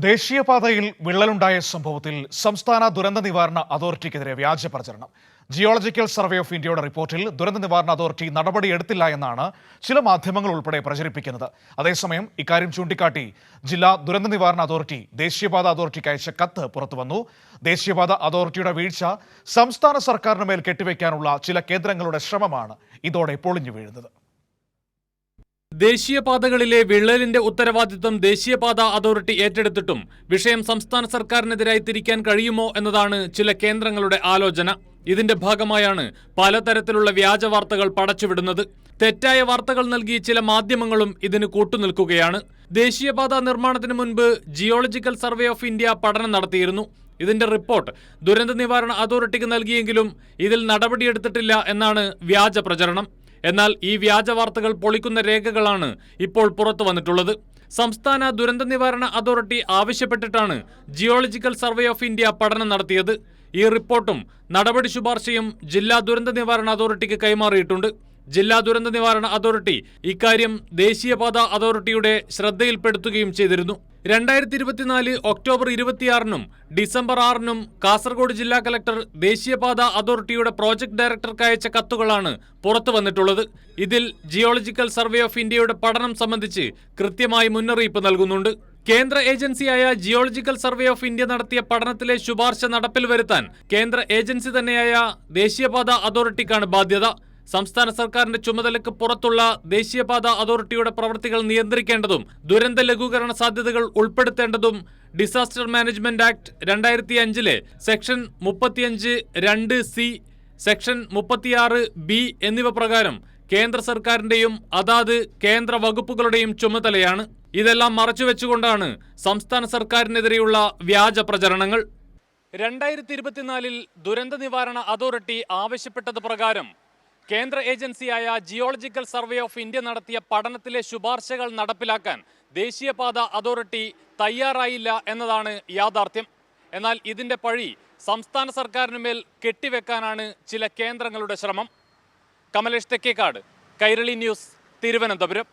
ദേശീയപാതയിൽ വിള്ളലുണ്ടായ സംഭവത്തിൽ സംസ്ഥാന ദുരന്ത നിവാരണ അതോറിറ്റിക്കെതിരെ വ്യാജ പ്രചരണം. ജിയോളജിക്കൽ സർവേ ഓഫ് ഇന്ത്യയുടെ റിപ്പോർട്ടിൽ ദുരന്ത നിവാരണ അതോറിറ്റി നടപടിയെടുത്തില്ല എന്നാണ് ചില മാധ്യമങ്ങൾ ഉൾപ്പെടെ പ്രചരിപ്പിക്കുന്നത്. അതേസമയം ഇക്കാര്യം ചൂണ്ടിക്കാട്ടി ജില്ലാ ദുരന്ത നിവാരണ അതോറിറ്റി ദേശീയപാത അതോറിറ്റിക്ക് അയച്ച കത്ത് പുറത്തുവന്നു. ദേശീയപാത അതോറിറ്റിയുടെ വീഴ്ച സംസ്ഥാന സർക്കാരിന് മേൽ കെട്ടിവെക്കാനുള്ള ചില കേന്ദ്രങ്ങളുടെ ശ്രമമാണ് ഇതോടെ പൊളിഞ്ഞു വീഴുന്നത്. ദേശീയപാതകളിലെ വിള്ളലിന്റെ ഉത്തരവാദിത്വം ദേശീയപാത അതോറിറ്റി ഏറ്റെടുത്തിട്ടും വിഷയം സംസ്ഥാന സർക്കാരിനെതിരായി തിരിക്കാൻ കഴിയുമോ എന്നതാണ് ചില കേന്ദ്രങ്ങളുടെ ആലോചന. ഇതിന്റെ ഭാഗമായാണ് പലതരത്തിലുള്ള വ്യാജ വാർത്തകൾ പടച്ചുവിടുന്നത്. തെറ്റായ വാർത്തകൾ നൽകി ചില മാധ്യമങ്ങളും ഇതിന് കൂട്ടുനിൽക്കുകയാണ്. ദേശീയപാത നിർമ്മാണത്തിന് മുൻപ് ജിയോളജിക്കൽ സർവേ ഓഫ് ഇന്ത്യ പഠനം നടത്തിയിരുന്നു. ഇതിന്റെ റിപ്പോർട്ട് ദുരന്ത നിവാരണ അതോറിറ്റിക്ക് നൽകിയെങ്കിലും ഇതിൽ നടപടിയെടുത്തിട്ടില്ല എന്നാണ് വ്യാജ പ്രചരണം. എന്നാൽ ഈ വ്യാജ വാർത്തകൾ പൊളിക്കുന്ന രേഖകളാണ് ഇപ്പോൾ പുറത്തു വന്നിട്ടുള്ളത്. സംസ്ഥാന ദുരന്ത നിവാരണ അതോറിറ്റി ആവശ്യപ്പെട്ടിട്ടാണ് ജിയോളജിക്കൽ സർവേ ഓഫ് ഇന്ത്യ പഠനം നടത്തിയത്. ഈ റിപ്പോർട്ടും നടപടി ശുപാർശയും ജില്ലാ ദുരന്ത നിവാരണ അതോറിറ്റിക്ക് കൈമാറിയിട്ടുണ്ട്. ജില്ലാ ദുരന്ത നിവാരണ അതോറിറ്റി ഇക്കാര്യം ദേശീയപാത അതോറിറ്റിയുടെ ശ്രദ്ധയിൽപ്പെടുത്തുകയും ചെയ്തിരുന്നു. 2024 ഒക്ടോബർ 26-നും ഡിസംബർ 6-നും കാസർഗോഡ് ജില്ലാ കലക്ടർ ദേശീയപാത അതോറിറ്റിയുടെ പ്രോജക്ട് ഡയറക്ടർക്ക് അയച്ച കത്തുകളാണ് പുറത്തു വന്നിട്ടുള്ളത്. ഇതിൽ ജിയോളജിക്കൽ സർവേ ഓഫ് ഇന്ത്യയുടെ പഠനം സംബന്ധിച്ച് കൃത്യമായി മുന്നറിയിപ്പ് നൽകുന്നുണ്ട്. കേന്ദ്ര ഏജൻസിയായ ജിയോളജിക്കൽ സർവേ ഓഫ് ഇന്ത്യ നടത്തിയ പഠനത്തിലെ ശുപാർശ നടപ്പിൽ വരുത്താൻ കേന്ദ്ര ഏജൻസി തന്നെയായ ദേശീയപാത അതോറിറ്റിക്കാണ് ബാധ്യത. സംസ്ഥാന സർക്കാരിന്റെ ചുമതലയ്ക്ക് പുറത്തുള്ള ദേശീയപാത അതോറിറ്റിയുടെ പ്രവൃത്തികൾ നിയന്ത്രിക്കേണ്ടതും ദുരന്ത ലഘൂകരണ സാധ്യതകൾ ഉൾപ്പെടുത്തേണ്ടതും disaster management act 2005 section 35(2)(c), section 36(b) എന്നിവ പ്രകാരം കേന്ദ്ര സർക്കാരിന്റെയും അതാത് കേന്ദ്ര വകുപ്പുകളുടെയും ചുമതലയാണ്. ഇതെല്ലാം മറച്ചുവെച്ചുകൊണ്ടാണ് സംസ്ഥാന സർക്കാരിനെതിരെയുള്ള വ്യാജ പ്രചരണങ്ങൾ. 2024 ദുരന്ത നിവാരണ അതോറിറ്റി ആവശ്യപ്പെട്ടത് പ്രകാരം കേന്ദ്ര ഏജൻസിയായ ജിയോളജിക്കൽ സർവേ ഓഫ് ഇന്ത്യ നടത്തിയ പഠനത്തിലെ ശുപാർശകൾ നടപ്പിലാക്കാൻ ദേശീയപാത അതോറിറ്റി തയ്യാറായില്ല എന്നതാണ് യാഥാർത്ഥ്യം. എന്നാൽ ഇതിന്റെ പഴി സംസ്ഥാന സർക്കാരിന് മേൽ കെട്ടിവെക്കാനാണ് ചില കേന്ദ്രങ്ങളുടെ ശ്രമം. കമലേഷ് തെക്കേക്കാട്, കൈരളി ന്യൂസ്, തിരുവനന്തപുരം.